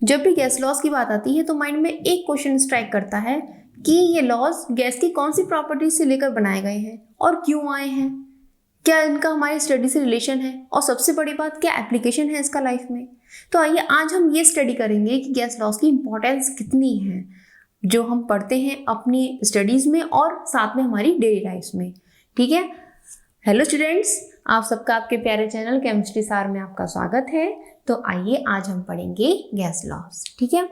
जब भी gas laws की बात आती है तो माइंड में एक क्वेश्चन स्ट्राइक करता है कि ये लॉज गैस की कौन सी प्रॉपर्टीज से लेकर बनाए गए हैं और क्यों आए हैं, क्या इनका हमारी स्टडी से रिलेशन है, और सबसे बड़ी बात क्या एप्लीकेशन है इसका लाइफ में। तो आइए आज हम ये स्टडी करेंगे कि गैस लॉज की इंपॉर्टेंस कितनी है, जो हम पढ़ते हैं अपनी स्टडीज़ में और साथ में हमारी डेली लाइफ में। ठीक है, हेलो स्टूडेंट्स, आप सबका आपके प्यारे चैनल केमिस्ट्री सार में आपका स्वागत है। तो आइए आज हम पढ़ेंगे गैस लॉज। ठीक है,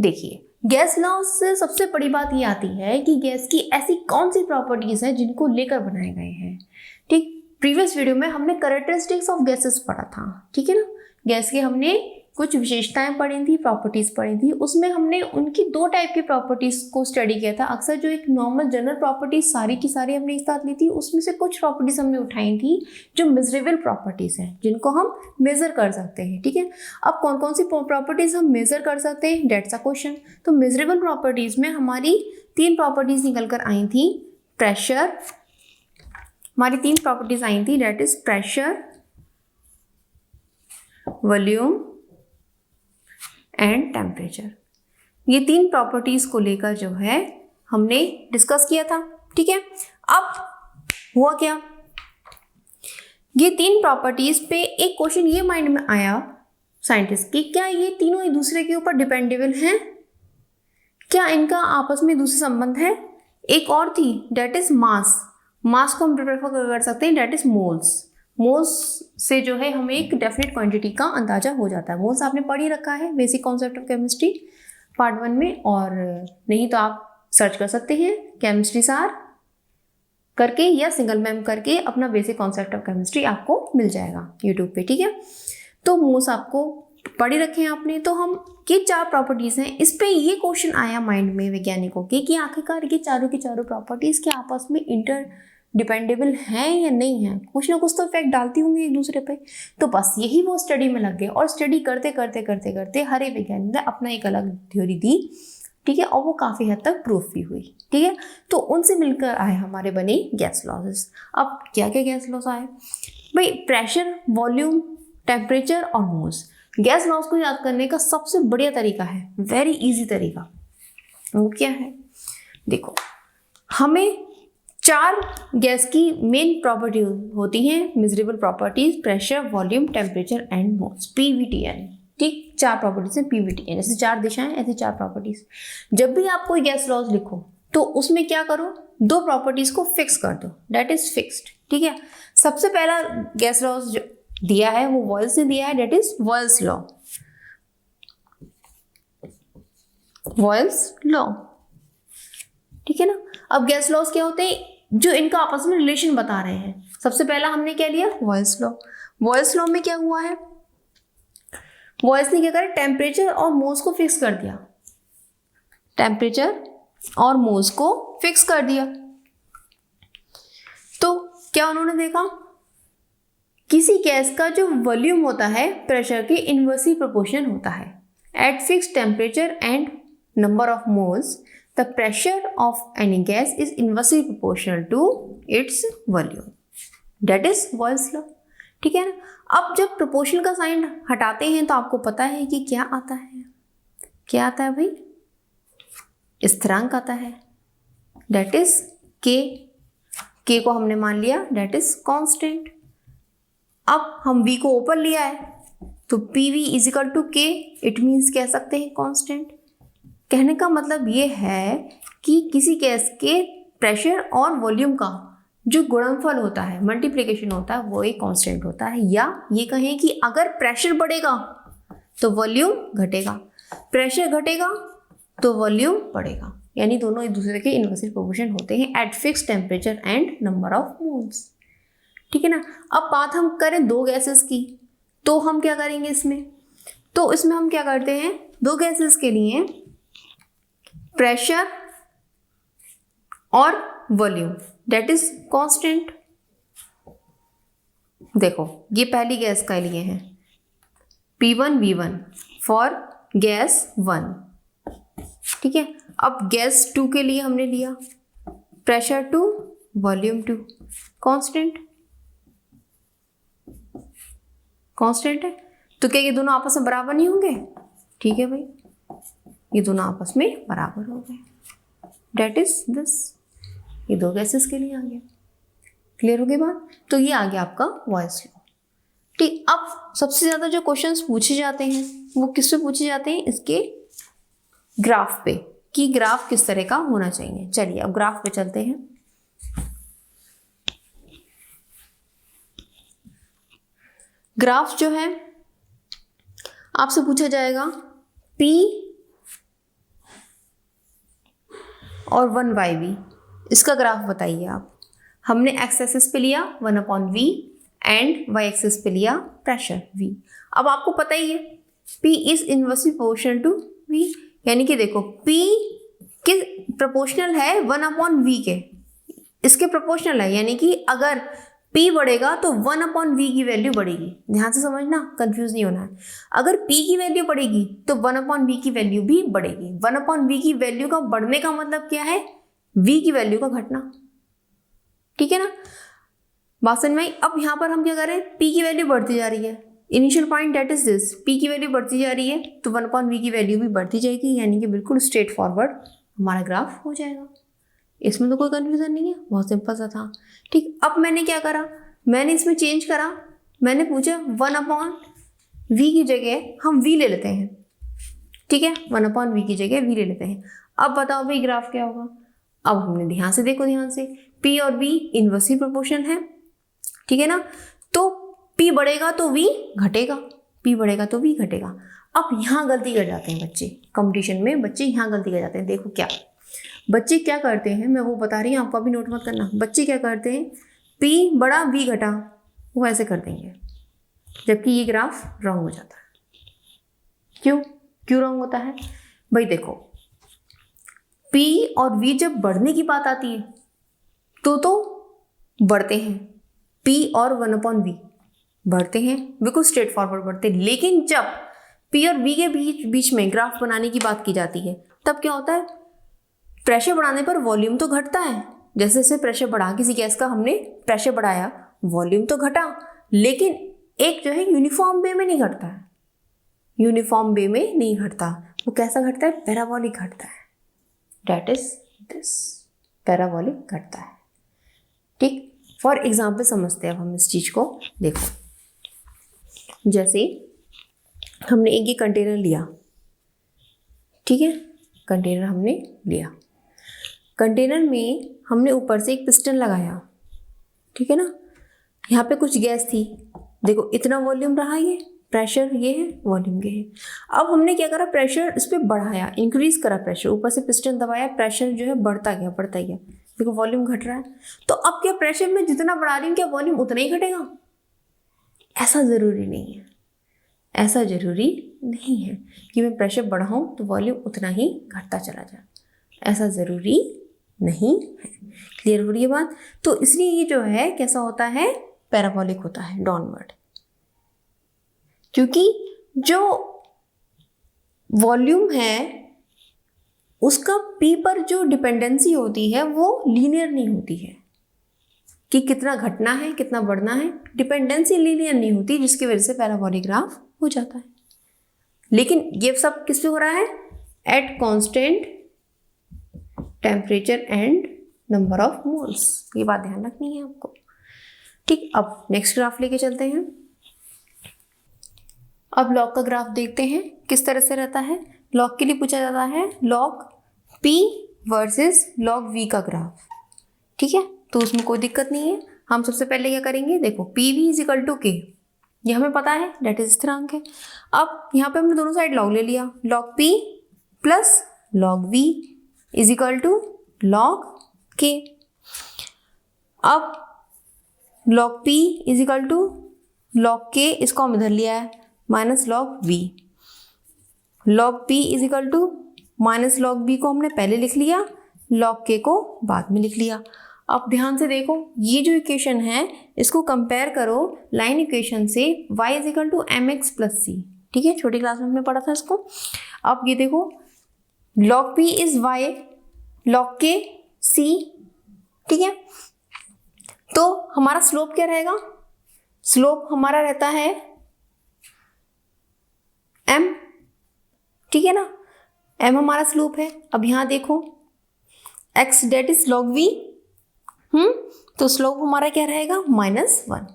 देखिए गैस लॉज से सबसे बड़ी बात ये आती है कि गैस की ऐसी कौन सी प्रॉपर्टीज हैं जिनको लेकर बनाए गए हैं। ठीक, प्रीवियस वीडियो में हमने कैरेक्टरिस्टिक्स ऑफ गैसेस पढ़ा था। ठीक है ना, गैस की हमने कुछ विशेषताएं पढ़ी थी, प्रॉपर्टीज पढ़ी थी। उसमें हमने उनकी दो टाइप की प्रॉपर्टीज को स्टडी किया था। अक्सर जो एक नॉर्मल जनरल प्रॉपर्टीज सारी की सारी हमने एक साथ ली थी, उसमें से कुछ प्रॉपर्टीज हमने उठाई थी जो मेजरेबल प्रॉपर्टीज हैं, जिनको हम मेजर कर सकते हैं। ठीक है, अब कौन कौन सी प्रॉपर्टीज हम मेजर कर सकते हैं, डेट्स अ क्वेश्चन। तो मेजरेबल प्रॉपर्टीज में हमारी तीन प्रॉपर्टीज निकल कर आई थी। प्रेशर, हमारी तीन प्रॉपर्टीज आई थी, that is pressure, volume and temperature. ये तीन प्रॉपर्टीज को लेकर जो है हमने डिस्कस किया था। ठीक है, अब हुआ क्या, ये तीन प्रॉपर्टीज पे एक क्वेश्चन ये माइंड में आया साइंटिस्ट की, क्या ये तीनों एक दूसरे के ऊपर डिपेंडेबल हैं, क्या इनका आपस में दूसरे संबंध है। एक और थी, डेट इज मास। मास को हम प्रेफर कर सकते हैं, डेट इज मोल्स। मोल्स से जो है हमें एक डेफिनेट क्वांटिटी का अंदाजा हो जाता है। मोल्स आपने पढ़ ही रखा है basic concept of chemistry part 1 में, और नहीं तो आप सर्च कर सकते हैं केमिस्ट्री सार करके या सिंगल मैम करके, अपना बेसिक कॉन्सेप्ट ऑफ केमिस्ट्री आपको मिल जाएगा यूट्यूब पे। ठीक है, तो मोल्स आपको पढ़ ही रखे हैं आपने। तो हम ये चार प्रॉपर्टीज हैं, इस पे ये क्वेश्चन आया माइंड में वैज्ञानिकों के कि आखिरकार ये चारों की चारों प्रॉपर्टीज के आपस में इंटर डिपेंडेबल हैं या नहीं है, कुछ ना कुछ तो इफेक्ट डालती होंगी एक दूसरे पे। तो बस यही वो स्टडी में लग गए और स्टडी करते करते करते करते हर एक वैज्ञानिक ने अपना एक अलग थ्योरी दी। ठीक है, और वो काफ़ी हद तक प्रूफ भी हुई। ठीक है, तो उनसे मिलकर आए हमारे बने गैस लॉज। अब क्या क्या गैस लॉज आए भाई, प्रेशर, वॉल्यूम, टेम्परेचर और मोल्स। गैस लॉज को याद करने का सबसे बढ़िया तरीका है, वेरी इजी तरीका, वो क्या है, देखो हमें चार गैस की मेन प्रॉपर्टी होती हैं, measurable properties, pressure, volume, temperature and moles, PVTN। ठीक, चार प्रॉपर्टीज हैं PVTN, जैसे चार दिशाएं ऐसे चार प्रॉपर्टीज। जब भी आप कोई गैस लॉज लिखो तो उसमें क्या करो, दो प्रॉपर्टीज को फिक्स कर दो, डेट इज फिक्स्ड। ठीक है, सबसे पहला गैस लॉज जो दिया है वो वॉयल्स ने दिया है, that is Boyle's law. Boyle's law, ठीक है ना। अब गैस लॉज क्या होते हैं, जो इनका आपस में रिलेशन बता रहे हैं। सबसे पहला हमने क्या लिया, वॉयल्स लॉ। वॉयल्स लॉ में क्या हुआ है, वॉयल्स ने क्या करा, टेम्परेचर और मोल्स को फिक्स कर दिया, टेम्परेचर और मोल्स को फिक्स कर दिया। तो क्या उन्होंने देखा, किसी गैस का जो वॉल्यूम होता है प्रेशर के इनवर्सली प्रोपोर्शनल होता है। At fixed temperature and number of moles the pressure of any gas is inversely proportional to its volume, that is Boyle's law। ठीक है ना। अब जब प्रोपोर्शनल का साइन हटाते हैं तो आपको पता है कि क्या आता है, क्या आता है भाई, स्थिरांक आता है, that is K को हमने मान लिया, that is constant। अब हम V को ऊपर लिया है तो PV is equal to K, it means कह सकते हैं constant। कहने का मतलब ये है कि किसी गैस के प्रेशर और वॉल्यूम का जो गुणनफल होता है, मल्टीप्लिकेशन होता है, वो एक कांस्टेंट होता है। या ये कहें कि अगर प्रेशर बढ़ेगा तो वॉल्यूम घटेगा, प्रेशर घटेगा तो वॉल्यूम बढ़ेगा, यानी दोनों एक दूसरे के इनवर्सली प्रोपोर्शन होते हैं at fixed temperature and number of moles. ठीक है ना। अब बात हम करें दो गैसेस की, तो हम क्या करेंगे इसमें, तो इसमें हम क्या करते हैं, दो गैसेस के लिए प्रेशर और वॉल्यूम डेट इज कांस्टेंट। देखो ये पहली गैस का लिए है P1 V1 फॉर गैस 1। ठीक है, अब गैस 2 के लिए हमने लिया प्रेशर 2 वॉल्यूम 2, कांस्टेंट है। तो क्या ये दोनों आपस में बराबर नहीं होंगे, ठीक है भाई, ये दोनों आपस में बराबर हो गए, डेट इज दिस। ये दो गैसेस के लिए आ गया। क्लियर हो गई बात? तो ये आ गया आपका वॉइस लॉ। ठीक, अब सबसे ज्यादा जो क्वेश्चंस पूछे जाते हैं वो किस पे पूछे जाते हैं? इसके ग्राफ पे, कि ग्राफ किस तरह का होना चाहिए। चलिए अब ग्राफ पे चलते हैं। ग्राफ जो है आपसे पूछा जाएगा P और 1/v, इसका ग्राफ बताइए आप। हमने एक्स एक्सिस पे लिया 1/v एंड वाई एक्सिस पे लिया प्रेशर v। अब आपको पता ही है P is inversely proportional to v, यानी कि देखो P के प्रोपोर्शनल है 1/v के, इसके प्रोपोर्शनल है, यानी कि अगर P बढ़ेगा तो 1/v की वैल्यू बढ़ेगी। ध्यान से समझना, कंफ्यूज नहीं होना है। अगर P की वैल्यू बढ़ेगी तो 1/v की वैल्यू भी बढ़ेगी। 1/v की वैल्यू का बढ़ने का मतलब क्या है? v की वैल्यू का घटना। ठीक है ना, बात समझ में आई? अब यहाँ पर हम क्या करें? P की वैल्यू बढ़ती जा रही है, initial point that is this, P की वैल्यू बढ़ती जा रही है तो 1/v की वैल्यू भी बढ़ती जाएगी, यानी कि बिल्कुल स्ट्रेट फॉरवर्ड हमारा ग्राफ हो जाएगा। इसमें तो कोई कंफ्यूजन नहीं है, बहुत सिंपल सा था। ठीक, अब मैंने क्या करा? मैंने इसमें चेंज करा, मैंने पूछा 1/v की जगह हम v ले लेते हैं। ठीक है, 1/v की जगह v ले लेते हैं। अब बताओ भाई ग्राफ क्या होगा? अब हमने ध्यान से देखो, ध्यान से, P और v इनवर्सली प्रोपोर्शनल है। ठीक है ना, तो P बढ़ेगा तो v घटेगा, P बढ़ेगा तो v घटेगा। अब यहाँ गलती कर जाते हैं बच्चे, कंपटीशन में बच्चे यहाँ गलती कर जाते हैं। देखो क्या बच्चे क्या करते हैं, मैं वो बता रही हूँ, आपको अभी नोट मत करना। बच्चे क्या करते हैं? P बड़ा v घटा, वो ऐसे कर देंगे, जबकि ये ग्राफ रॉन्ग हो जाता है। क्यों रॉन्ग होता है भाई? देखो P और v जब बढ़ने की बात आती है तो बढ़ते हैं, P और 1/v बढ़ते हैं, बिल्कुल स्ट्रेट फॉरवर्ड बढ़ते हैं। लेकिन जब P और v के बीच में ग्राफ बनाने की बात की जाती है तब क्या होता है? प्रेशर बढ़ाने पर वॉल्यूम तो घटता है। जैसे जैसे प्रेशर बढ़ा, किसी गैस का हमने प्रेशर बढ़ाया, वॉल्यूम तो घटा, लेकिन एक जो है यूनिफॉर्म वे में नहीं घटता है। यूनिफॉर्म वे में नहीं घटता, वो कैसा घटता है? पैराबोलिक घटता है, डेट इज दिस, पैराबोलिक घटता है। ठीक, फॉर एग्जाम्पल समझते हैं अब हम इस चीज को। देखो जैसे हमने एक ये कंटेनर लिया, ठीक है, कंटेनर हमने लिया, कंटेनर में हमने ऊपर से एक पिस्टन लगाया, ठीक है ना, यहाँ पे कुछ गैस थी, देखो इतना वॉल्यूम रहा, ये प्रेशर ये है, वॉल्यूम ये है। अब हमने क्या करा? प्रेशर इस पर बढ़ाया, इंक्रीज करा प्रेशर, ऊपर से पिस्टन दबाया, प्रेशर जो है बढ़ता गया, देखो वॉल्यूम घट रहा है। तो अब क्या प्रेशर में जितना बढ़ा रही हूँ क्या वॉल्यूम उतना ही घटेगा? ऐसा ज़रूरी नहीं है, ऐसा ज़रूरी नहीं है कि मैं प्रेशर बढ़ाऊँ तो वॉल्यूम उतना ही घटता चला जाए, ऐसा ज़रूरी नहीं है। क्लियर हो रही है बात? तो इसलिए ये जो है कैसा होता है? पैराबोलिक होता है, डाउनवर्ड, क्योंकि जो वॉल्यूम है उसका P पर जो डिपेंडेंसी होती है वो लीनियर नहीं होती है, कि कितना घटना है कितना बढ़ना है, डिपेंडेंसी लीनियर नहीं होती, जिसकी वजह से पैराबोलिक ग्राफ हो जाता है। लेकिन ये सब किस पे हो रहा है? At constant temperature and number of moles, ये बात ध्यान रखनी है आपको। ठीक, अब नेक्स्ट ग्राफ लेके चलते हैं। अब लॉग का ग्राफ देखते हैं किस तरह से रहता है। लॉग के लिए पूछा जाता है log P versus log V का ग्राफ, ठीक है, तो उसमें कोई दिक्कत नहीं है। हम सबसे पहले क्या करेंगे? देखो PV is equal to K, ये हमें पता है, डेट इज स्थिरांक है। अब यहाँ पे हमने दोनों साइड लॉग ले लिया, log P plus log V is equal to log K। अब log P is equal to log K, इसको हम इधर लिया है, minus log V। Log P is equal to minus log V को हमने पहले लिख लिया, लॉग K को बाद में लिख लिया। अब ध्यान से देखो, ये जो इक्वेशन है इसको कंपेयर करो लाइन इक्वेशन से, y is equal to mx plus C, ठीक है, छोटी क्लास में हमने पढ़ा था इसको। अब ये देखो log P is y, log K c, ठीक है, तो हमारा स्लोप क्या रहेगा? स्लोप हमारा रहता है m ठीक है ना, m हमारा स्लोप है। अब यहाँ देखो x that is log v, तो स्लोप हमारा क्या रहेगा -1,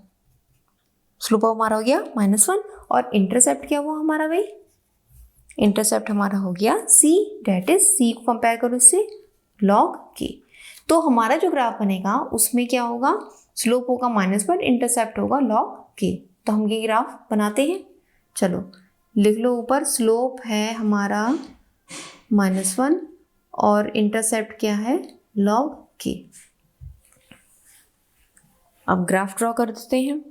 स्लोप हमारा हो गया -1 और इंटरसेप्ट क्या हुआ हमारा भाई, इंटरसेप्ट हमारा हो गया c डेट इज c को कंपेयर करो इससे log k। तो हमारा जो ग्राफ बनेगा उसमें क्या होगा, स्लोप होगा -1, इंटरसेप्ट होगा log k। तो हम ये ग्राफ बनाते हैं, चलो लिख लो ऊपर, स्लोप है हमारा -1 और इंटरसेप्ट क्या है log k। अब ग्राफ ड्रॉ कर देते हैं।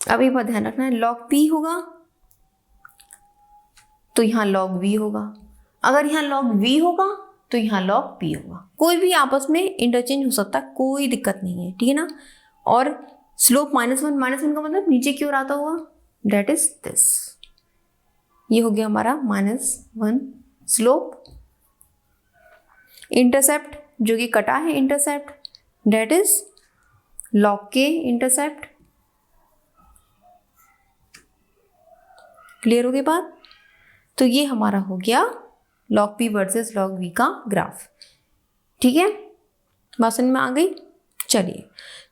अब एक बात ध्यान रखना है, log p होगा तो यहाँ log v होगा, अगर यहाँ log v होगा तो यहाँ log p होगा। कोई भी आपस में इंटरचेंज हो सकता है, कोई दिक्कत नहीं है, ठीक है ना। और स्लोप -1 का मतलब नीचे की ओर आता हुआ, डेट इज दिस, ये हो गया हमारा -1 स्लोप। इंटरसेप्ट जो कि कटा है intercept, that is log k intercept. Clear हो गई बात। तो ये हमारा हो गया log p versus log v का ग्राफ, ठीक है, बात समझ में आ गई। चलिए,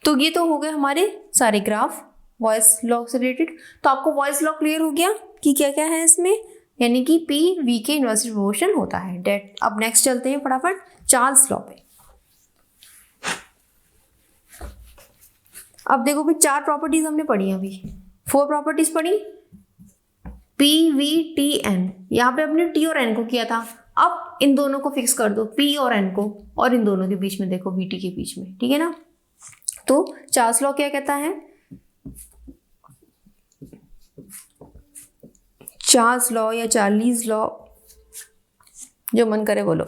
तो ये तो हो गए हमारे सारे ग्राफ वॉइस लॉ से रिलेटेड। तो आपको वॉइस लॉ क्लियर हो गया कि क्या क्या है इसमें, यानी कि p v के इनवर्सली प्रोपोर्शनल होता है, डेट। अब नेक्स्ट चलते हैं फटाफट चार्ल्स लॉ पे। अब देखो भाई 4 प्रॉपर्टीज हमने पढ़ी, अभी 4 प्रॉपर्टीज पढ़ी, P, V, T, N। यहाँ पे अपने T और N को किया था, अब इन दोनों को फिक्स कर दो, P और N को, और इन दोनों के बीच में देखो VT के बीच में, ठीक है ना। तो चार्ल्स लॉ क्या कहता है, चार्ल्स लॉ या चार्लीज लॉ, जो मन करे बोलो।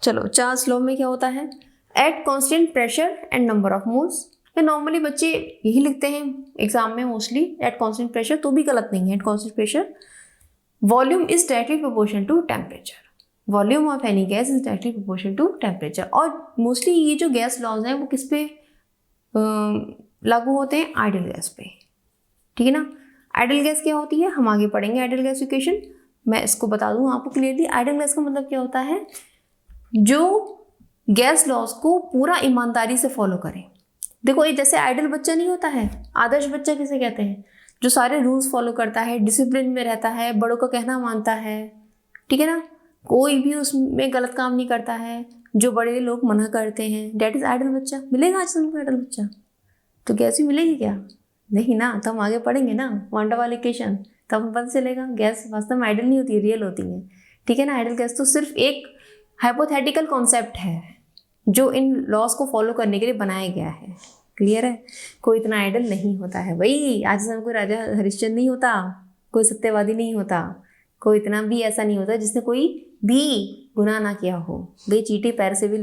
चलो, चार्ल्स लॉ में क्या होता है, at constant pressure and number of moles. या नॉर्मली बच्चे यही लिखते हैं एग्जाम में मोस्टली, एट कांस्टेंट प्रेशर, तो भी गलत नहीं है, at constant pressure volume is directly proportional to temperature, volume of any gas is directly proportional to temperature. और मोस्टली ये जो गैस लॉज हैं वो किस पे लागू होते हैं, आइडियल गैस पे, ठीक है ना। आइडियल गैस क्या होती है, हम आगे पढ़ेंगे आइडियल गैस इक्वेशन, मैं इसको बता दूं आपको क्लियरली। आइडियल गैस का मतलब क्या होता है, जो गैस लॉज को पूरा ईमानदारी से फॉलो करें। देखो, ये जैसे आइडियल बच्चा नहीं होता है, आदर्श बच्चा किसे कहते हैं, जो सारे रूल्स फॉलो करता है, डिसिप्लिन में रहता है, बड़ों का कहना मानता है, ठीक है ना, कोई भी उसमें गलत काम नहीं करता है, जो बड़े लोग मना करते हैं, डेट इज आइडियल बच्चा। मिलेगा आज तुमको आइडियल बच्चा, तो गैस भी मिलेगी क्या, नहीं ना। तो हम आगे पढ़ेंगे ना वांडा वाला इक्वेशन, तब हमें पता चलेगा गैस वास्तव में आइडियल नहीं होती है, रियल होती है, ठीक है ना। आइडियल गैस तो सिर्फ एक हाइपोथेटिकल कॉन्सेप्ट है जो इन लॉज को फॉलो करने के लिए बनाया गया है। क्लियर है, कोई इतना आइडियल नहीं होता है भाई, आज समय कोई राजा हरिश्चंद्र नहीं होता, कोई सत्यवादी नहीं होता, कोई इतना भी ऐसा नहीं होता जिसने कोई भी गुनाह ना किया हो। भाई चींटी पैर से भी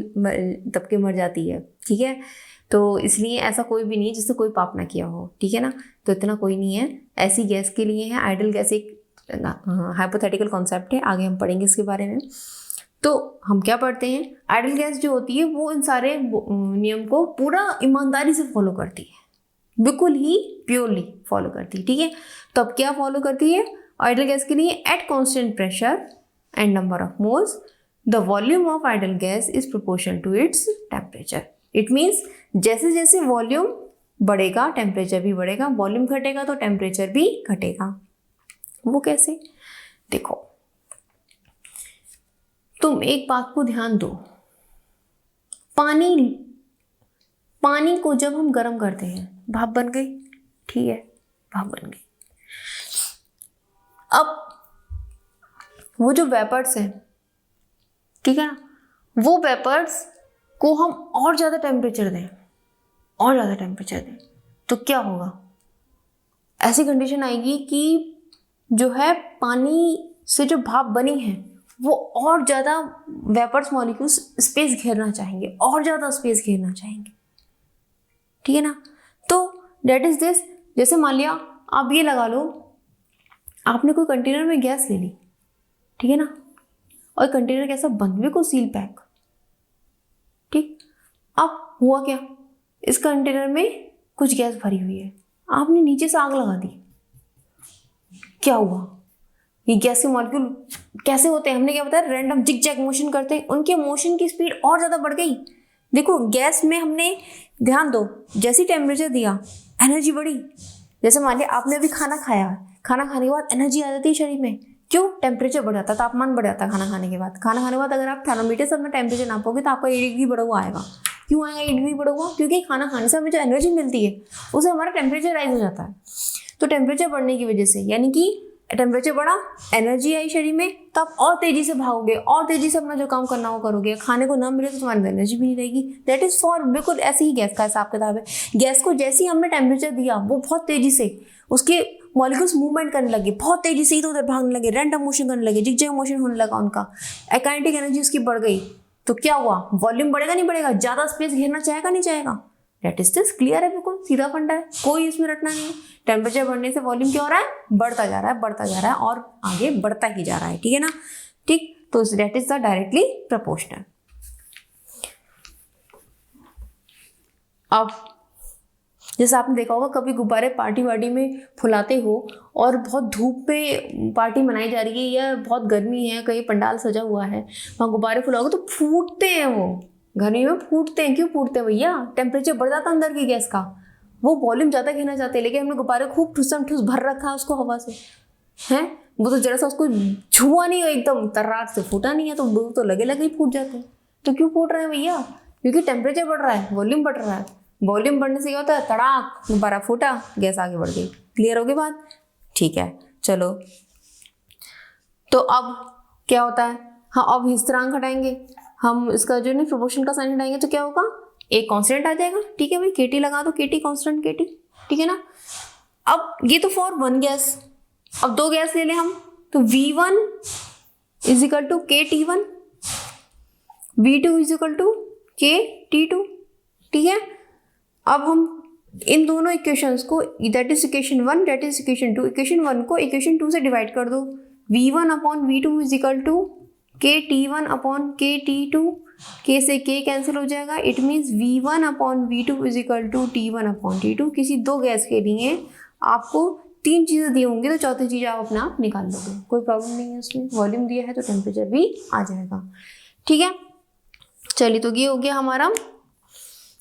दबके मर जाती है, ठीक है। तो इसलिए ऐसा कोई भी नहीं है जिसने कोई पाप ना किया हो, ठीक है ना। तो इतना कोई नहीं है, ऐसी गैस के लिए है। आइडियल गैस एक हाइपोथेटिकल कॉन्सेप्ट है, आगे हम पढ़ेंगे इसके बारे में। तो हम क्या पढ़ते हैं, आइडियल गैस जो होती है वो इन सारे नियम को पूरा ईमानदारी से फॉलो करती है, बिल्कुल ही प्योरली फॉलो करती है, ठीक है। तो अब क्या फॉलो करती है आइडियल गैस के लिए, at constant pressure and number of moles the volume of ideal gas is proportional to its temperature. It means जैसे जैसे वॉल्यूम बढ़ेगा टेम्परेचर भी बढ़ेगा, वॉल्यूम घटेगा तो टेम्परेचर भी घटेगा। वो कैसे, देखो तुम एक बात को ध्यान दो, पानी को जब हम गर्म करते हैं, भाप बन गई, ठीक है, भाप बन गई। अब वो जो वेपर्स हैं, ठीक है ना, वो वेपर्स को हम और ज़्यादा टेम्परेचर दें, और ज़्यादा टेम्परेचर दें, तो क्या होगा, ऐसी कंडीशन आएगी कि जो है पानी से जो भाप बनी है वो और ज़्यादा वेपर्स मॉलिक्यूल्स स्पेस घेरना चाहेंगे, और ज़्यादा स्पेस घेरना चाहेंगे, ठीक है ना। तो डेट इज दिस, जैसे मान लिया आप ये लगा लो, आपने कोई कंटेनर में गैस ले ली, ठीक है ना, और कंटेनर कैसा बंद, बिल्कुल सील पैक, ठीक। अब हुआ क्या, इस कंटेनर में कुछ गैस भरी हुई है, आपने नीचे से आग लगा दी, क्या हुआ? ये गैस के मॉलिक्यूल कैसे होते हैं? हमने क्या बताया, रैंडम जिग जैग मोशन करते हैं, उनके मोशन की स्पीड और ज़्यादा बढ़ गई। देखो गैस में हमने, ध्यान दो, जैसी टेम्परेचर दिया एनर्जी बढ़ी। जैसे मान लिया आपने अभी खाना खाया, खाना खाने के बाद एनर्जी आ जाती है शरीर में, क्यों? टेम्परेचर बढ़ जाता है, तापमान बढ़ जाता है खाना खाने के बाद। खाना खाने के बाद अगर आप थर्मोमीटर से अपना टेम्परेचर नापोगे तो आपका 1 डिग्री बढ़ा हुआ आएगा। क्यों आएगा 1 डिग्री बढ़ा हुआ? क्योंकि खाना खाने से हमें जो एनर्जी मिलती है उससे हमारा टेम्परेचर राइज हो जाता है। तो टेम्परेचर बढ़ने की वजह से, यानी कि टेम्परेचर बढ़ा, एनर्जी आई शरीर में, तो आप और तेजी से भागोगे, और तेजी से अपना जो काम करना वो करोगे। खाने को ना मिले तो तुम्हारे अंदर एनर्जी भी नहीं रहेगी। दैट इज फॉर, बिल्कुल ऐसे ही गैस का हिसाब किताब है। गैस को जैसे ही हमने टेम्परेचर दिया वो बहुत तेजी से उसके मॉलिक्यूल्स मूवमेंट करने लगे, बहुत तेजी से इधर उधर भागने लगे, रैंडम मोशन करने लगे, जिग-जैग मोशन होने लगा उनका, काइनेटिक एनर्जी उसकी बढ़ गई। तो क्या हुआ? वॉल्यूम बढ़ेगा नहीं बढ़ेगा? ज्यादा स्पेस घेरना चाहेगा नहीं चाहेगा? दैट इज दिस, क्लियर है, बिल्कुल सीधा फंडा है, कोई इसमें रटना नहीं है। टेम्परेचर बढ़ने से वॉल्यूम क्या हो रहा है? बढ़ता जा रहा है, बढ़ता जा रहा है और आगे बढ़ता ही जा रहा है, ठीक है ना? ठीक, तो that is the directly proportional. अब जैसे आपने देखा होगा कभी गुब्बारे पार्टी वार्टी में फुलाते हो और बहुत धूप पे पार्टी मनाई जा रही है या बहुत गर्मी है, कहीं पंडाल सजा हुआ है, वहाँ गुब्बारे फुलाओगे तो फूटते हैं, वो गर्मी में फूटते हैं। क्यों फूटते हैं भैया? टेम्परेचर बढ़ जाता है अंदर की गैस का, वो वॉल्यूम ज़्यादा घेरना चाहते हैं, लेकिन हमने गुब्बारे खूब ठुसम ठुस भर रखा है उसको हवा से, हैं? वो तो जरा सा उसको छुआ नहीं हो, एकदम तर्रार से फूटा नहीं है, तो वो तो लगे लगे ही फूट जाते हैं। तो क्यों फूट रहे हैं भैया? क्योंकि टेम्परेचर बढ़ रहा है, वॉल्यूम बढ़ रहा है। वॉल्यूम बढ़ने से क्या होता है? तड़ाक, गुब्बारा फूटा, गैस आगे बढ़ गई। क्लियर हो गई बात? ठीक है, चलो। तो अब क्या होता है? हाँ, अब स्थिरांक हटाएंगे हम, इसका जो नहीं प्रोपोर्शन का साइन हटाएंगे तो क्या होगा? एक कांस्टेंट आ जाएगा, ठीक है भाई, केटी लगा दो, केटी कांस्टेंट केटी, ठीक है ना? अब ये तो फॉर वन गैस, अब दो गैस ले लें हम, तो V1 is equal to KT1, V2 is equal to KT2, ठीक है? अब हम इन दोनों इक्वेशंस को, that is equation 1, that is equation 2, equation 1 को इक्वेशन 2 से डिवाइड कर दो। V1 upon V2 is equal to KT1 upon KT2, K से K कैंसिल हो जाएगा, it means V1 upon V2 is equal to T1 upon T2। किसी दो gas के लिए आपको 3 चीज़ें दी होंगी तो चौथी चीज़ आप अपना आप निकाल लोगे, कोई प्रॉब्लम नहीं है उसमें। वॉल्यूम दिया है तो टेम्परेचर भी आ जाएगा, ठीक है? चलिए, तो ये हो गया हमारा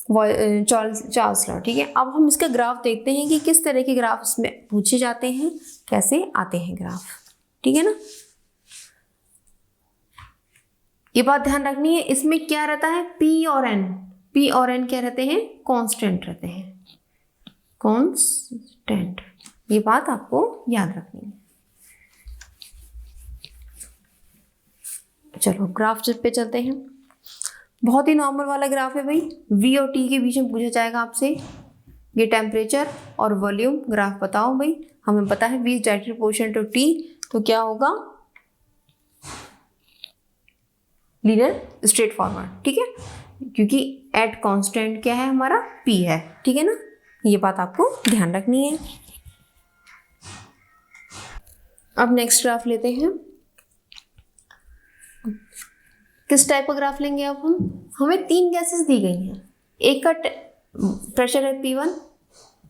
चार्ल्स लॉ, ठीक है? अब हम इसका ग्राफ देखते हैं कि किस तरह के ग्राफ इसमें पूछे जाते हैं, कैसे आते हैं ग्राफ, ठीक है ना? ये बात ध्यान रखनी है, इसमें क्या रहता है? P और N क्या रहते हैं? कांस्टेंट रहते हैं, कांस्टेंट। ये बात आपको याद रखनी है। चलो ग्राफ पे चलते हैं। बहुत ही नॉर्मल वाला ग्राफ है भाई, V और T के बीच में पूछा जाएगा आपसे, ये टेम्परेचर और वॉल्यूम ग्राफ बताओ भाई। हमें पता है V is directly proportional to T, तो क्या होगा? लीनियर स्ट्रेट फॉरवर्ड, ठीक है? क्योंकि एट कांस्टेंट क्या है हमारा? P है, ठीक है ना? ये बात आपको ध्यान रखनी है। अब नेक्स्ट ग्राफ लेते हैं। किस टाइप का ग्राफ लेंगे अब हम? हमें 3 गैसेस दी गई हैं, एक का प्रेशर है P1,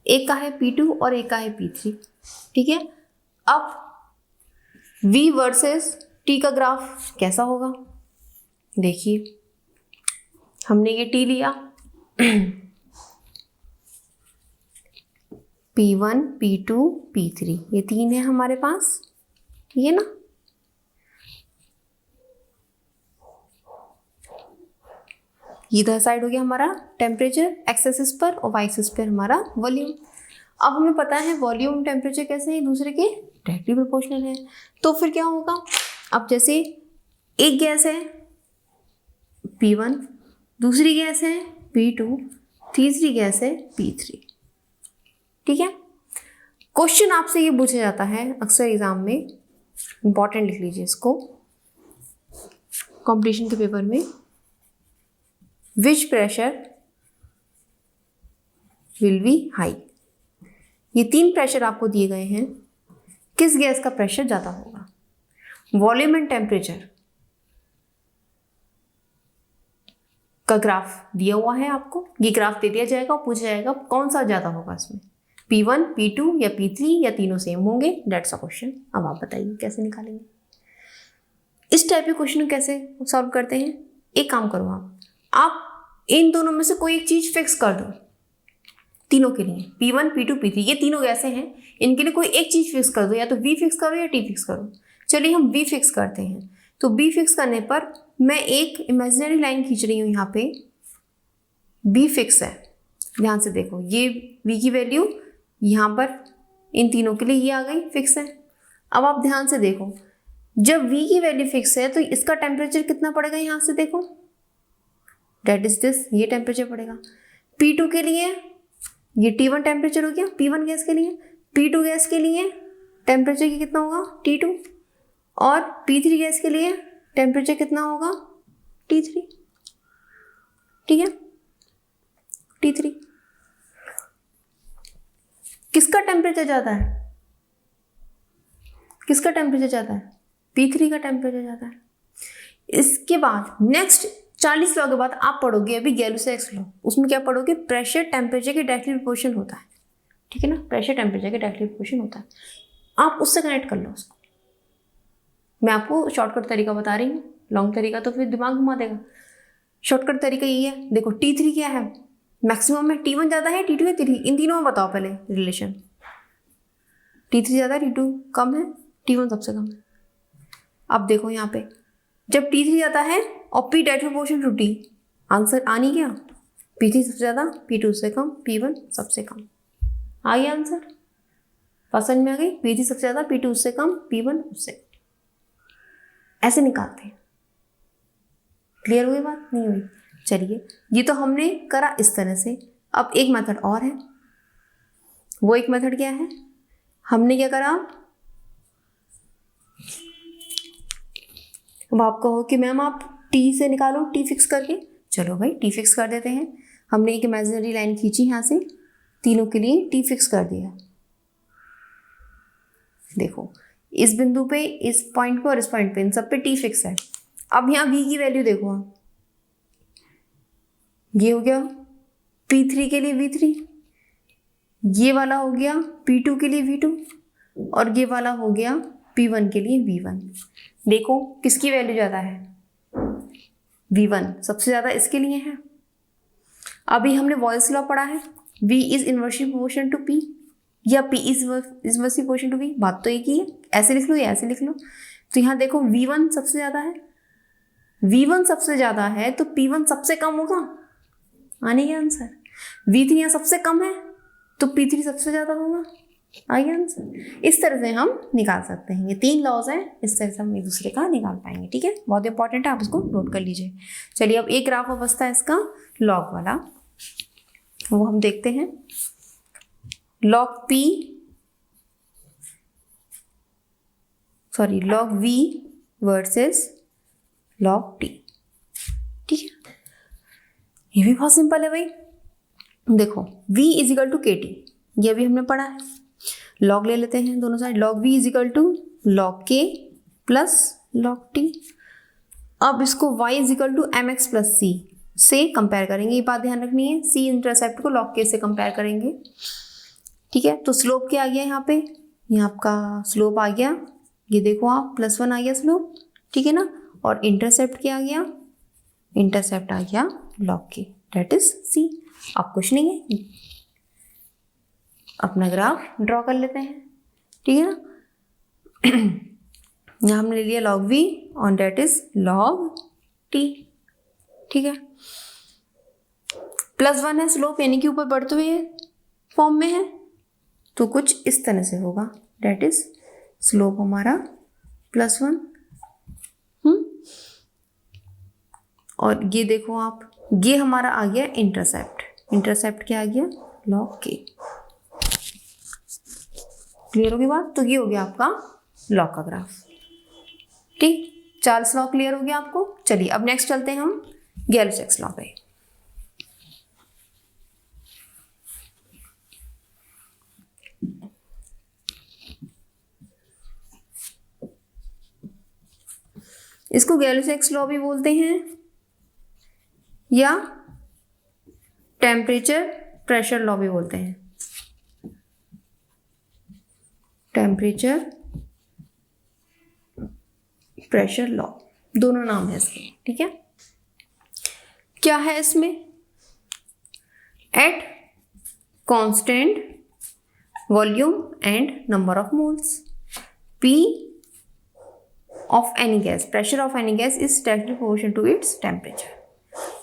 एक का है P2 और एक का है P3, ठीक है? अब V वर्सेस T का ग्राफ कैसा होगा? देखिए, हमने ये T लिया, P1, P2, P3, ये 3 है हमारे पास, ठीक है ना? इधर साइड हो गया हमारा टेम्परेचर एक्स एक्सिस पर और वाई एक्सिस पर हमारा वॉल्यूम। अब हमें पता है वॉल्यूम टेम्परेचर कैसे हैं, एक दूसरे के डायरेक्टली प्रोपोर्शनल है। तो फिर क्या होगा? अब जैसे एक गैस है P1, दूसरी गैस है P2, तीसरी गैस है P3, ठीक है? क्वेश्चन आपसे ये पूछा जाता है अक्सर एग्जाम में, इंपॉर्टेंट लिख लीजिए इसको कंपटीशन के पेपर में, विच प्रेशर विल बी हाई। ये 3 प्रेशर आपको दिए गए हैं, किस गैस का प्रेशर ज़्यादा होगा? वॉल्यूम एंड टेम्परेचर का ग्राफ दिया हुआ है आपको, ये ग्राफ दे दिया जाएगा और पूछा जाएगा कौन सा ज़्यादा होगा इसमें। P1, P2 या P3 या तीनों सेम होंगे, दैट्स अ क्वेश्चन। अब आप बताइए कैसे निकालेंगे इस टाइप के क्वेश्चन को, कैसे सॉल्व करते हैं। एक काम करो, आप इन दोनों में से कोई एक चीज फिक्स कर दो तीनों के लिए, P1, P2, P3 ये तीनों कैसे हैं, इनके लिए कोई एक चीज फिक्स कर दो, या तो V फिक्स करो या T फिक्स करो। चलिए हम V फिक्स करते हैं। तो B फिक्स करने पर मैं एक इमेजिनरी लाइन खींच रही हूँ, यहाँ पे B फिक्स है। ध्यान से देखो, ये V की वैल्यू यहाँ पर इन तीनों के लिए ये आ गई, फिक्स है। अब आप ध्यान से देखो, जब V की वैल्यू फिक्स है तो इसका टेम्परेचर कितना पड़ेगा, यहाँ से देखो, डेट इज दिस, ये टेम्परेचर पड़ेगा। P2 के लिए ये T1 टेम्परेचर हो गया P1 गैस के लिए, P2 गैस के लिए टेम्परेचर की कितना होगा T2, और P3 गैस के लिए टेम्परेचर कितना होगा T3, ठीक है, T3। किसका टेम्परेचर जाता है, किसका टेम्परेचर जाता है, P3 का टेम्परेचर जाता है। इसके बाद नेक्स्ट 40 लॉ के बाद आप पढ़ोगे अभी गैलो-सैक्स लॉ, उसमें क्या पढ़ोगे, प्रेशर टेम्परेचर के डायरेक्टली प्रोपोर्शनल होता है, ठीक है ना, प्रेशर टेम्परेचर के डायरेक्टली प्रोपोर्शनल होता है। आप उससे कनेक्ट कर लो उसको। मैं आपको शॉर्टकट तरीका बता रही हूँ, लॉन्ग तरीका तो फिर दिमाग घुमा देगा। शॉर्टकट तरीका यही है, देखो T3 क्या है, मैक्सिमम में T1 ज़्यादा है, T2 है, T3, इन तीनों में बताओ पहले रिलेशन। T3 ज़्यादा है, T2 कम है, T1 सबसे कम है। अब देखो यहाँ पे जब T3 ज़्यादा है और P direct proportional to T, answer आ नहीं गया, P3 सबसे ज़्यादा, P2 से कम, P1 सबसे कम, आ गया आंसर, पसंद में आ गई, P3 सबसे ज़्यादा, P2 उससे कम, P1 उससे कम। ऐसे निकालते हैं। क्लियर हुई बात, नहीं हुई? चलिए, ये तो हमने करा इस तरह से। अब एक मेथड और है, वो एक मेथड क्या है, हमने क्या करा, अब आप कहो कि मैम आप T से निकालो, T फिक्स करके, चलो भाई T फिक्स कर देते हैं। हमने एक इमेजिनरी लाइन खींची यहाँ से, तीनों के लिए T फिक्स कर दिया। देखो इस बिंदु पे, इस पॉइंट पे और इस पॉइंट पे, इन सब पे T फिक्स है। अब यहाँ V की वैल्यू देखो आप, ये हो गया P3 के लिए V3, ये वाला हो गया P2 के लिए V2, और ये वाला हो गया P1 के लिए V1। देखो किसकी वैल्यू ज़्यादा है, V1 सबसे ज़्यादा इसके लिए है। अभी हमने वॉल्स लॉ पढ़ा है, V is inversely proportional to P या P is inversely proportional to V, बात तो एक ही है, ऐसे लिख लो या ऐसे लिख लो। तो यहाँ देखो V1 सबसे ज़्यादा है, V1 सबसे ज़्यादा है तो P1 सबसे कम होगा, आने का आंसर। V3 यहाँ सबसे कम है तो P3 सबसे ज़्यादा होगा, आइए आंसर। इस तरह से हम निकाल सकते हैं, ये 3 लॉज हैं, इस तरह से हम एक दूसरे का निकाल पाएंगे, ठीक है, बहुत इंपॉर्टेंट है, आप इसको नोट कर लीजिए। चलिए अब एक ग्राफ और बचता है इसका लॉग वाला, वो हम देखते हैं। Log V versus log T, ठीक है, ये भी बहुत सिंपल है भाई। देखो V is equal to KT, ये भी हमने पढ़ा है। लॉग ले लेते हैं दोनों side, log V is equal to log K plus log T। अब इसको y is equal to mx plus C से कंपेयर करेंगे, ये बात ध्यान रखनी है, C इंटरसेप्ट को लॉग K से कंपेयर करेंगे, ठीक है। तो स्लोप क्या आ गया यहाँ पे, यहाँ आपका स्लोप आ गया, ये देखो आप +1 आ गया स्लोप, ठीक है ना, और इंटरसेप्ट क्या आ गया, इंटरसेप्ट आ गया log K, that is C। अब कुछ नहीं है, अपना ग्राफ ड्रॉ कर लेते हैं, ठीक है ना। यहाँ हमने ले लिया लॉग V और डेट इज लॉग T, ठीक है। +1 है स्लोप, यानी कि ऊपर बढ़ते हुए फॉर्म में है, तो कुछ इस तरह से होगा, डेट इज स्लोप हमारा +1। और ये देखो आप, ये हमारा आ गया इंटरसेप्ट, इंटरसेप्ट क्या आ गया, लॉग K। क्लियर होगी बात, तो ये हो गया आपका लॉग का ग्राफ, ठीक। चार्ल्स लॉ क्लियर हो गया आपको। चलिए अब नेक्स्ट चलते हैं हम गैलो-सैक्स लॉ पे। इसको गैलो-सैक्स लॉ भी बोलते हैं या टेम्परेचर प्रेशर लॉ भी बोलते हैं, टेम्परेचर प्रेशर लॉ, दोनों नाम है इसके, ठीक है। क्या है इसमें, at constant volume and number of moles, P of any gas, pressure of any gas is directly proportional to its temperature।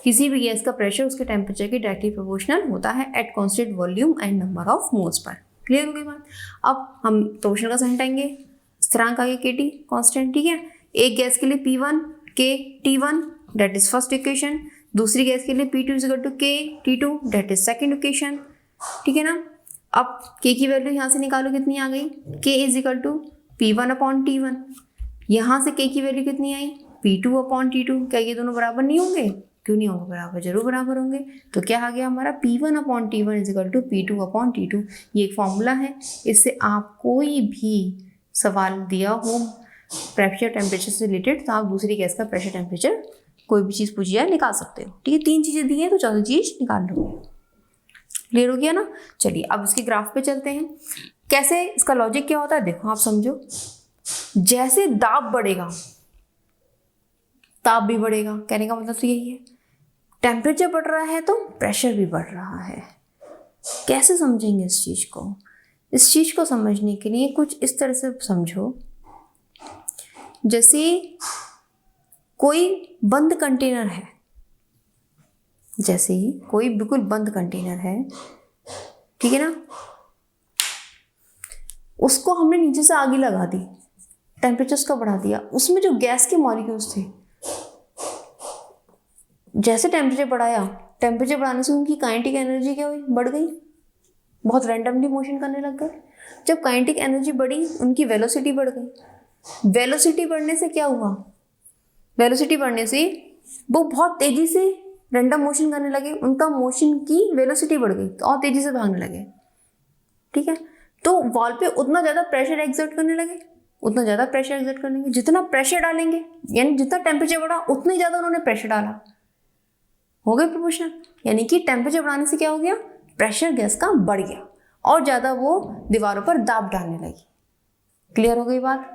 किसी भी गैस का प्रेशर उसके टेम्परेचर के डायरेक्टली प्रोपोर्शनल होता है at constant volume and number of moles per. Clear हो गई बात। अब हम प्रोपोर्शनल का साइन हटाएंगे, स्थिरांक आ गया KT कांस्टेंट, ठीक है। एक गैस के लिए P1 K T1 that is first equation, दूसरी गैस के लिए P2 is equal to K T2 that is second equation, ठीक है ना। अब K की वैल्यू यहाँ से निकालो, कितनी आ गई, K is equal to P1 upon T1। यहाँ से K की वैल्यू कितनी आई, P2 अपॉन T2। क्या ये दोनों बराबर नहीं होंगे, क्यों नहीं होंगे, बराबर, जरूर बराबर होंगे। तो क्या आ गया हमारा, P1 upon T1 is equal to P2 upon T2। ये एक फॉर्मूला है, इससे आप कोई भी सवाल दिया हो प्रेशर टेम्परेचर से रिलेटेड तो आप दूसरी गैस का प्रेशर टेम्परेचर कोई भी चीज़ पूछी जाए निकाल सकते हो, ठीक है। 3 चीज़ें दी हैं तो चौथी चीज़ निकाल लो। क्लियर हो गया ना। चलिए अब इसके ग्राफ पे चलते हैं। कैसे, इसका लॉजिक क्या होता है, देखो आप समझो। जैसे दाब बढ़ेगा ताप भी बढ़ेगा, कहने का मतलब तो यही है। टेम्परेचर बढ़ रहा है तो प्रेशर भी बढ़ रहा है। कैसे समझेंगे इस चीज़ को, इस चीज़ को समझने के लिए कुछ इस तरह से समझो, जैसे कोई बंद कंटेनर है, जैसे ही कोई बिल्कुल बंद कंटेनर है, ठीक है ना, उसको हमने नीचे से आग लगा दी, टेम्परेचर उसका बढ़ा दिया, उसमें जो गैस के मॉलिक्यूल्स थे, जैसे टेम्परेचर बढ़ाया, टेम्परेचर बढ़ाने से उनकी काइनेटिक एनर्जी क्या हुई, बढ़ गई, बहुत रैंडमली मोशन करने लग गए। जब काइनेटिक एनर्जी बढ़ी, उनकी वेलोसिटी बढ़ गई। वेलोसिटी बढ़ने से क्या हुआ, वेलोसिटी बढ़ने से वो बहुत तेजी से रैंडम मोशन करने लगे, उनका मोशन की वेलोसिटी बढ़ गई और तेजी से भागने लगे, ठीक है। तो वॉल पे उतना ज़्यादा प्रेशर एक्सर्ट करने लगे, उतना ज़्यादा प्रेशर एक्सर्ट करेंगे, जितना प्रेशर डालेंगे, यानी जितना टेम्परेचर बढ़ा उतना ही ज़्यादा उन्होंने प्रेशर डाला, हो गए प्रोपोर्शनल। यानी कि टेम्परेचर बढ़ाने से क्या हो गया, प्रेशर गैस का बढ़ गया और ज़्यादा वो दीवारों पर दाब डालने लगी। क्लियर हो गई बात।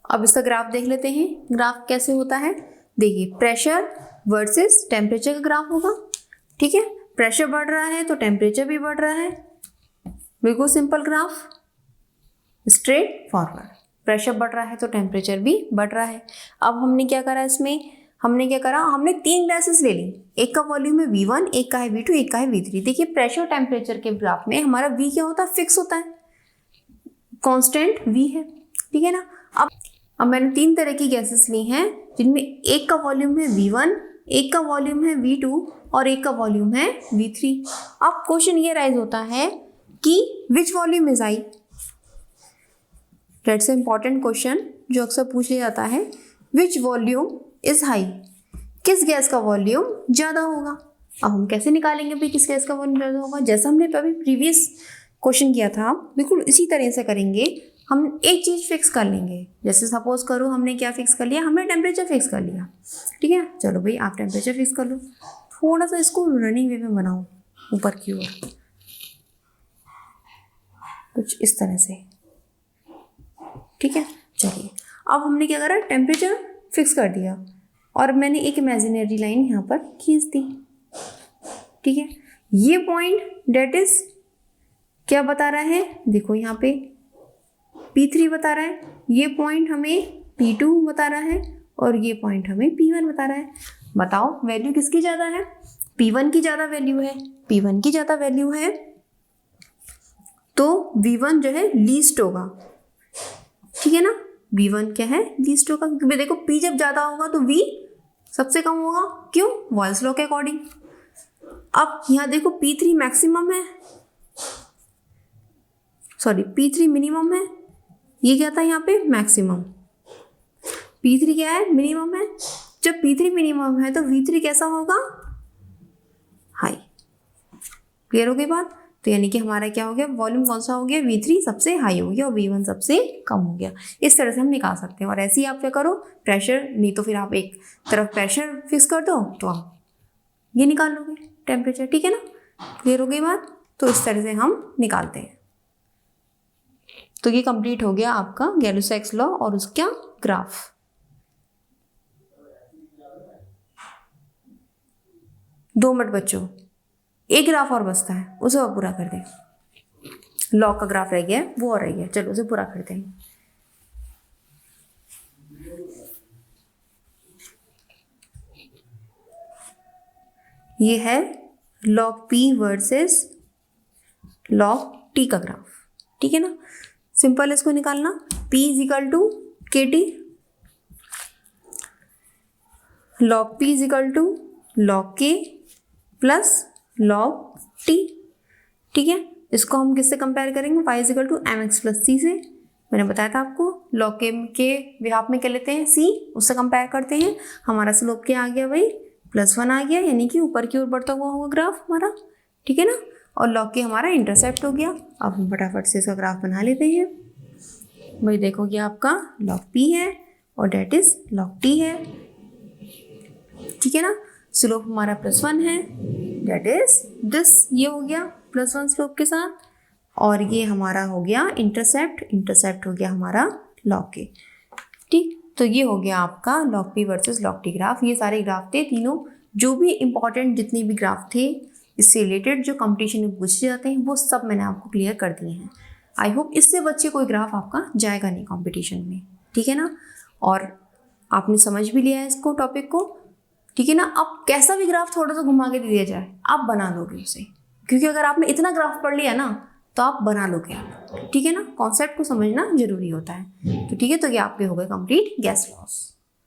अब इसका ग्राफ देख लेते हैं, ग्राफ कैसे होता है। देखिए, प्रेशर वर्सेस टेम्परेचर का ग्राफ होगा, ठीक है। प्रेशर बढ़ रहा है तो टेम्परेचर भी बढ़ रहा है, बिल्कुल simple graph, straight forward. Pressure बढ़ रहा है तो टेम्परेचर भी बढ़ रहा है। अब हमने क्या करा इसमें, हमने क्या करा, हमने 3 गैसेस ले ली, एक का वॉल्यूम है V1, एक का है V2, एक का है V3। देखिए प्रेशर टेम्परेचर के ग्राफ में हमारा V क्या होता है, फिक्स होता है, कांस्टेंट V है, ठीक है ना। अब मैंने 3 तरह की गैसेस ली हैं, जिनमें एक का वॉल्यूम है V1, एक का वॉल्यूम है V2 और एक का वॉल्यूम है V3। अब क्वेश्चन ये राइज होता है कि which volume is high. That's important question जो अक्सर पूछ लिया जाता है, विच वॉल्यूम इज हाई, किस गैस का वॉल्यूम ज़्यादा होगा। अब हम कैसे निकालेंगे भाई किस गैस का वॉल्यूम ज़्यादा होगा, जैसा हमने अभी प्रीवियस क्वेश्चन किया था, बिल्कुल इसी तरह से करेंगे। हम एक चीज़ फिक्स कर लेंगे, जैसे सपोज करो हमने क्या फिक्स कर लिया, हमने टेम्परेचर फिक्स कर लिया, ठीक है। चलो भाई आप टेम्परेचर फिक्स कर लो, थोड़ा सा इसको रनिंग वे में बनाओ ऊपर की ओर, कुछ इस तरह से, ठीक है। चलिए अब हमने क्या करा, टेम्परेचर फिक्स कर दिया और मैंने एक इमेजिनरी लाइन यहाँ पर खींच दी, ठीक है। ये पॉइंट डेट इज क्या बता रहा है, देखो यहाँ पे P3 बता रहा है, ये पॉइंट हमें P2 बता रहा है और ये पॉइंट हमें P1 बता रहा है। बताओ वैल्यू किसकी ज़्यादा है, P1 की ज़्यादा वैल्यू है। P1 की ज़्यादा वैल्यू है तो V1 जो है लीस्ट होगा, ठीक है ना। V1 क्या है, लीस्ट होगा, क्योंकि देखो P जब ज़्यादा होगा तो V सबसे कम होगा, क्यों, बॉयल्स लॉ के अकॉर्डिंग। अब यहाँ देखो P3 मैक्सिमम है, सॉरी P3 मिनिमम है, ये क्या था यहाँ पे मैक्सिमम, P3 क्या है, मिनिमम है। जब P3 मिनिमम है तो V3 कैसा होगा, हाई। क्लियर हो गई बात। तो यानी कि हमारा क्या हो गया, वॉल्यूम कौन सा हो गया, V3 सबसे हाई हो गया और V1 सबसे कम हो गया। इस तरह से हम निकाल सकते हैं। और ऐसे ही आप क्या करो, प्रेशर नहीं तो फिर आप एक तरफ प्रेशर फिक्स कर दो तो आप ये निकाल लोगे टेम्परेचर, ठीक है ना। क्लियर हो गई बात। तो इस तरह से हम निकालते हैं। तो ये कंप्लीट हो गया आपका गैलो-साइक्स लॉ और उसका ग्राफ। दो मिनट बच्चों, एक ग्राफ और बचता है, उसे और पूरा कर दें। लॉ का ग्राफ रह गया है, वो और रह गया, चलो उसे पूरा करते हैं। ये है log P versus log T का ग्राफ, ठीक है ना। सिंपल इसको निकालना, P is equal to KT, log P is equal to log K plus log T, ठीक है। इसको हम किससे कंपेयर करेंगे, y is equal to mx plus c से। मैंने बताया था आपको log के बिहाफ में क्या लेते हैं, c, उससे कंपेयर करते हैं। हमारा स्लोप क्या आ गया भाई, +1 आ गया, यानी कि ऊपर की ओर बढ़ता हुआ होगा ग्राफ हमारा, ठीक है ना। और log के हमारा इंटरसेप्ट हो गया। अब हम फटाफट से इसका ग्राफ बना लेते हैं। भाई देखोगे आपका log P है और डेट इज log T है, ठीक है ना। स्लोप हमारा +1 है, डेट इज दिस, ये हो गया +1 स्लोप के साथ, और ये हमारा हो गया इंटरसेप्ट हो गया हमारा log के, ठीक। तो ये हो गया आपका log P versus log T graph. ये सारे ग्राफ थे तीनों, जो भी इंपॉर्टेंट जितने भी ग्राफ थे इससे रिलेटेड जो कंपटीशन में पूछे जाते हैं वो सब मैंने आपको क्लियर कर दिए हैं। आई होप इससे बच्चे कोई ग्राफ आपका जाएगा नहीं कंपटीशन में, ठीक है ना। और आपने समझ भी लिया है इसको, टॉपिक को, ठीक है ना। अब कैसा भी ग्राफ थोड़ा सा घुमा के दे दिया जाए, आप बना लोगे उसे, क्योंकि अगर आपने इतना ग्राफ पढ़ लिया ना तो आप बना लोगे आप, ठीक है ना। कॉन्सेप्ट को समझना जरूरी होता है। तो ठीक है, तो ये आपके हो गए कंप्लीट गैस लॉस।